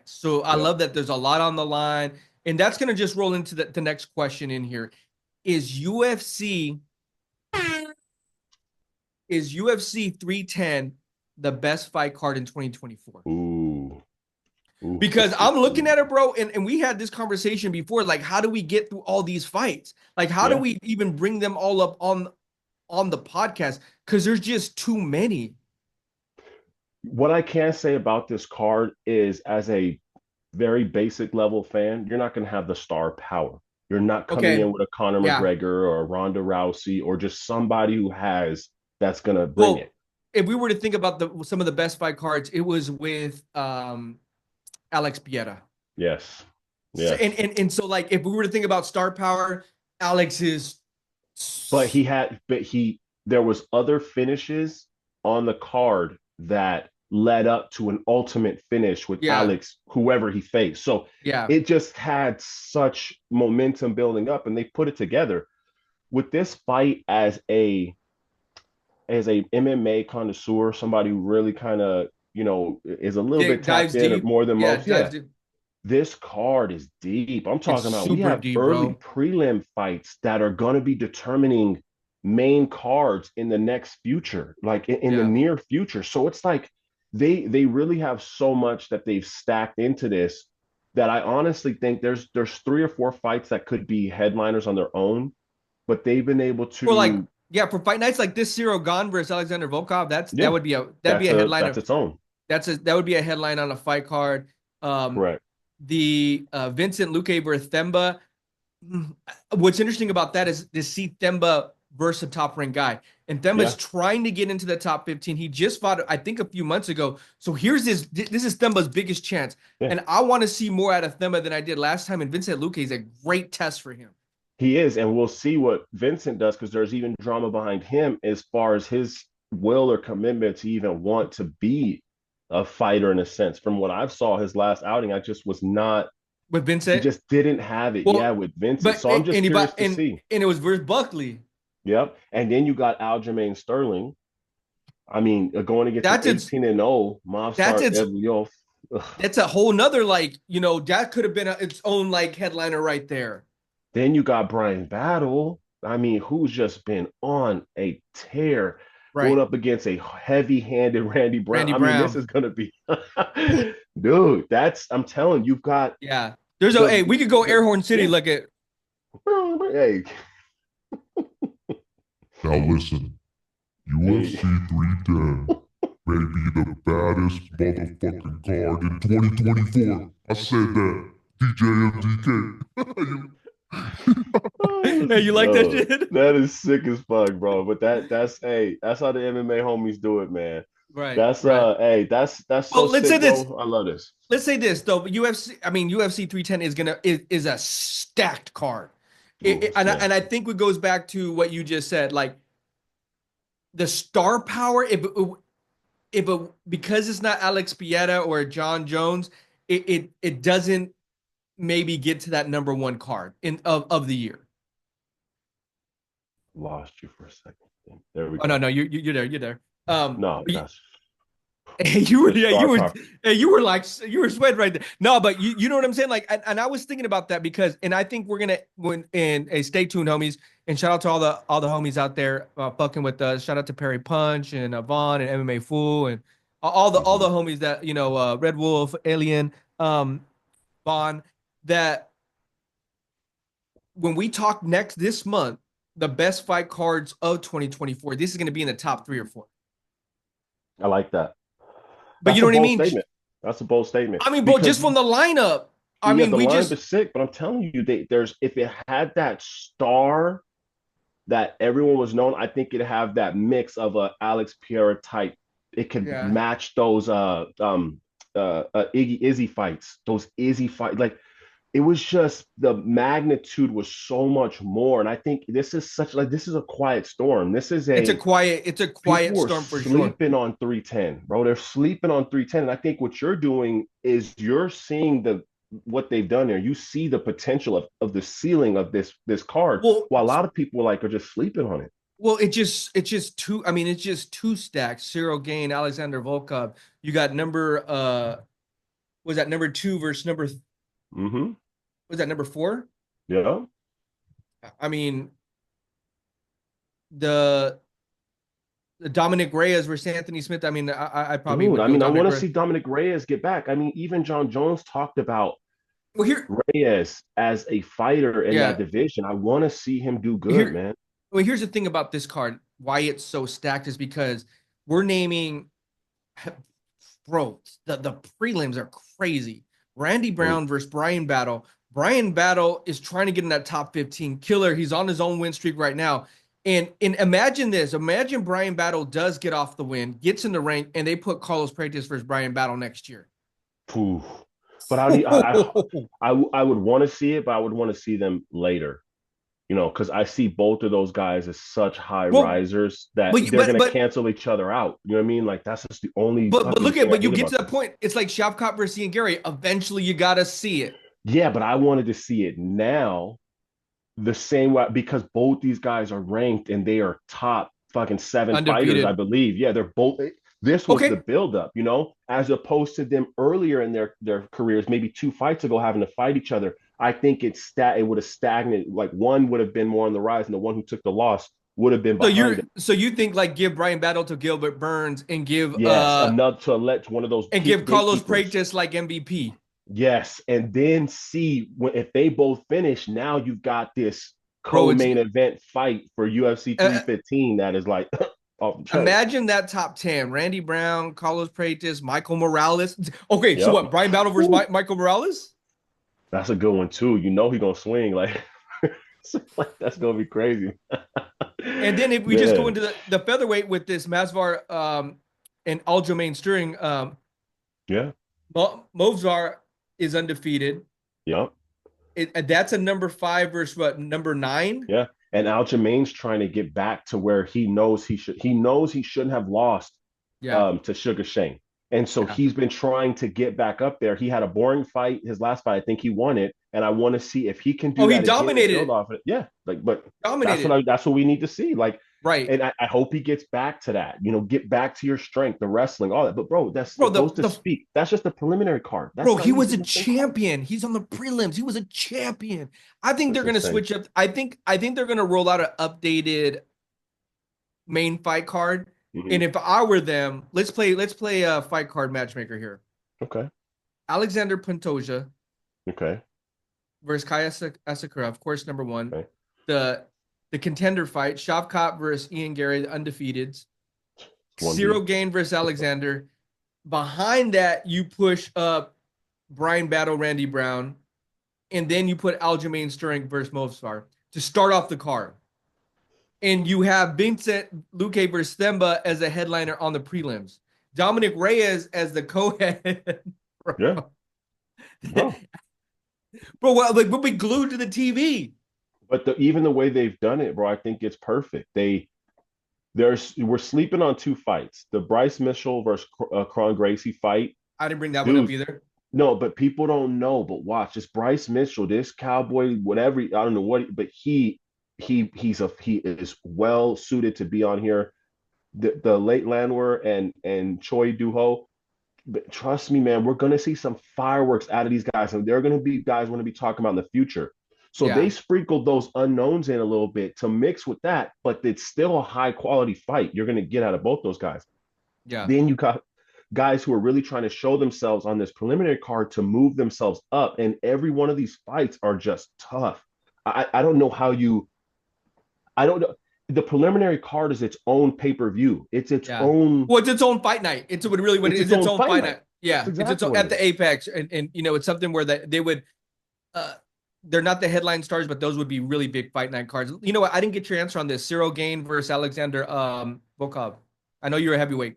So I Yep. love that there's a lot on the line. And that's going to just roll into the next question in here. Is UFC is UFC 310 the best fight card in 2024? Ooh. Ooh. Because I'm looking at it, bro, and we had this conversation before. Like, how do we get through all these fights? Like, how do Yeah. we even bring them all up on the podcast? Because there's just too many. What I can say about this card is, as a very basic level fan, you're not going to have the star power. You're not coming Okay. in with a Conor Yeah. McGregor or a Ronda Rousey or just somebody who has that's going to bring Well, it. if we were to think about some of the best fight cards, it was with Alex Pereira. Yes. So, Yes. and so like if we were to think about star power, Alex is There was other finishes on the card that led up to an ultimate finish with yeah, Alex, whoever he faced. So yeah. it just had such momentum building up, and they put it together with this fight as a MMA connoisseur, somebody who really kind of is a little bit Dives tapped in deep. more than Yeah, most. dives Yeah, deep. this card is deep. I'm It's talking about we super have deep, early bro. prelim fights that are going to be determining main cards in the next future, like in the Yeah. near future. So it's like they really have so much that they've stacked into this that I honestly think there's three or four fights that could be headliners on their own, but they've been able For like, to. yeah, for fight nights like this, Cyril Gane versus Alexander Volkov, that Yeah, would be a that's headliner. its own. That would be a headline on a fight card. Um, Correct. the Vincent Luque versus Themba. What's interesting about that is to see Themba versus a top ranked guy. And Themba's Yeah, trying to get into the top 15. He just fought, I think, a few months ago. So here's this is Themba's biggest chance. yeah. And I want to see more out of Themba than I did last time. And Vincent Luque is a great test for him. He is, and we'll see what Vincent does because there's even drama behind him as far as his will or commitment to even want to be a fighter in a sense. From what I've saw his last outing, I just was not. With He Vincent, just didn't have it. Yeah, well, with Vincent. but So I'm just curious to and see. it was versus Buckley. Yep. And then you got Aljamain Sterling. I mean, going against an That's its 18-0 that's Movsar its Evliov. that's a whole nother like, that could have been its own like headliner right there. Then you got Brian Battle. I mean, who's just been on a tear going Right. up against a heavy-handed Randy Brown. Randy I mean, this Brown. is gonna be, dude. I'm telling you, you've got Yeah. There's a the hey, we could go the Airhorn City yeah. like it. Hey, Now listen, UFC hey, 310 may be the baddest motherfucking card in 2024. I said that. DJ MDK. oh, Hey, you like that no, shit? that is sick as fuck, bro. But that's how the MMA homies do it, man. Right, right. That's so Well, let's say sick, this. bro. I love this. Let's say this though. UFC, I mean, UFC 310 is a stacked card. Ooh, And yeah. I think it goes back to what you just said, like the star power. Because it's not Alex Pereira or John Jones, it doesn't maybe get to that number one card of the year. Lost you for a second. There we Oh no, go. no, you're there, you're there. No, But that's you were, the yeah, star power. you were like, you were sweating right there. No, but you know what I'm saying? Like, and I was thinking about that because, and I think we're gonna stay tuned, homies, and shout out to all the homies out there fucking with us. Shout out to Perry Punch and Vaughn and MMA Fool and all the Mhm. homies that Red Wolf, Alien, um, Vaughn. That when we talk next this month, the best fight cards of 2024, this is gonna be in the top three or four. I like that. But you That's know a what I bold mean? statement. That's a bold statement I mean, bro, because just from the lineup. I yeah, mean, the we lineup just is sick. But I'm telling you, there's if it had that star that everyone was known, I think it'd have that mix of a Alex Pereira type. It could yeah. match those Iggy Izzy fights, those Izzy fights. Like it was just the magnitude was so much more. And I think this is a quiet storm. This is a It's a quiet people are storm for sure. sleeping on 310, bro. They're sleeping on 310. And I think what you're doing is you're seeing the what they've done there. You see the potential of the ceiling of this card, Well, while a lot of people like are just sleeping on it. it's just two. I mean, it's just two stacks. Cyril Gain, Alexander Volkov. You got was that number 2 versus Mm-hmm. was that number 4? Yeah. I mean, the Dominic Reyes versus Anthony Smith. I mean, I probably Dude, would I go mean, I Dominic want to Reyes. see Dominic Reyes get back. I mean, even John Jones talked about Well, here, Reyes as a fighter in that yeah, division. I want to see him do good, here. man. Well, here's the thing about this card. Why it's so stacked is because we're naming, bro. The prelims are crazy. Randy Mm. Brown versus Brian Battle. Brian Battle is trying to get in that top 15 killer. He's on his own win streak right now. And imagine this. Imagine Brian Battle does get off the win, gets in the rank, and they put Carlos Prates versus Brian Battle next year. Phew. But I would want to see it, but I would want to see them later. Because I see both of those guys as such high Well, risers that but they're gonna cancel each other out. You know what I mean? Like that's just the only but fucking look at thing I but you hate get to about that this. point. It's like Shavkat versus Ian Gary. Eventually, you gotta see it. Yeah, but I wanted to see it now the same way because both these guys are ranked and they are top fucking 7 fighters, I Undefeated. believe. Yeah, they're both. This was the Okay. buildup, as opposed to them earlier in their careers, maybe 2 fights ago, having to fight each other. I think it would have stagnated. Like one would have been more on the rise, and the one who took the loss would have been behind them. So you think like give Brian Battle to Gilbert Burns Yes, enough to let one of those and give Carlos gatekeepers. Prates like MVP. Yes, and then see if they both finish. Now you've got this Bro, it's co-main event fight for UFC uh, 315 that is like off the chain. imagine that top 10. Randy Brown, Carlos Prates, Michael Morales. Okay, so Yep. what? Brian Battle versus Michael Morales? That's a good one too. He's gonna swing like, like that's gonna be crazy. And then if we just go Man. into the featherweight with this Masvar and Aljamain Sterling, Yeah. Movsar is undefeated. Yep. That's a number 5 versus what, number 9? Yeah. And Aljamain's trying to get back to where he knows he shouldn't have lost Yeah, to Sugar Shane. And so yeah. he's been trying to get back up there. He had a boring fight, his last fight. I think he won it. And I want to see if he can do Oh, he that again and dominated build it. off it. Yeah. Like, but Dominated. that's what we need to see. Like, Right. and I hope he gets back to that, get back to your strength, the wrestling, all that. But bro, Bro, it goes to speak. That's just the preliminary card. That's not he was a even the full card. champion. He's on the prelims. He was a champion. I think they're That's gonna insane. switch up. I think they're gonna roll out an updated main fight card. Mhm. And if I were them, let's play a fight card matchmaker here. Okay. Alexandre Pantoja Okay. versus Kaya Asakura, of course, number 1. Okay. The contender fight, Shavkat versus Ian Gary, the undefeateds. 1B. Cyril Gain versus Alexander. Behind that, you push up Brian Battle, Randy Brown, and then you put Aljamain Sterling versus Movsar to start off the card. And you have Vincent Luque versus Themba as a headliner on the prelims. Dominic Reyes as the co-head. Yeah. Bro. Bro, we'll be glued to the TV. But even the way they've done it, bro, I think it's perfect. We're sleeping on 2 fights. The Bryce Mitchell versus Kron Gracie fight. I didn't bring that one Dude, up either. no, but people don't know. But watch this Bryce Mitchell, this cowboy, whatever. I don't know what, but he is well suited to be on here. The late Landwehr and Choi Duho. But trust me, man, we're gonna see some fireworks out of these guys, and they're gonna be guys we're gonna be talking about in the future. So they Yeah. sprinkled those unknowns in a little bit to mix with that, but it's still a high quality fight you're gonna get out of both those guys. Yeah. Then you got guys who are really trying to show themselves on this preliminary card to move themselves up, and every one of these fights are just tough. I don't know how you. I don't know. The preliminary card is its own pay-per-view. It's its Yeah. own. Well, it's its own fight night. It's really what It's it's its its own own fight fight night. night. Yeah. That's It's its exactly own what at it the is. Apex. And it's something where they would uh they're not the headline stars, but those would be really big fight night cards. You know what? I didn't get your answer on this. Cyril Gain versus Alexander Volkov. I know you're a heavyweight.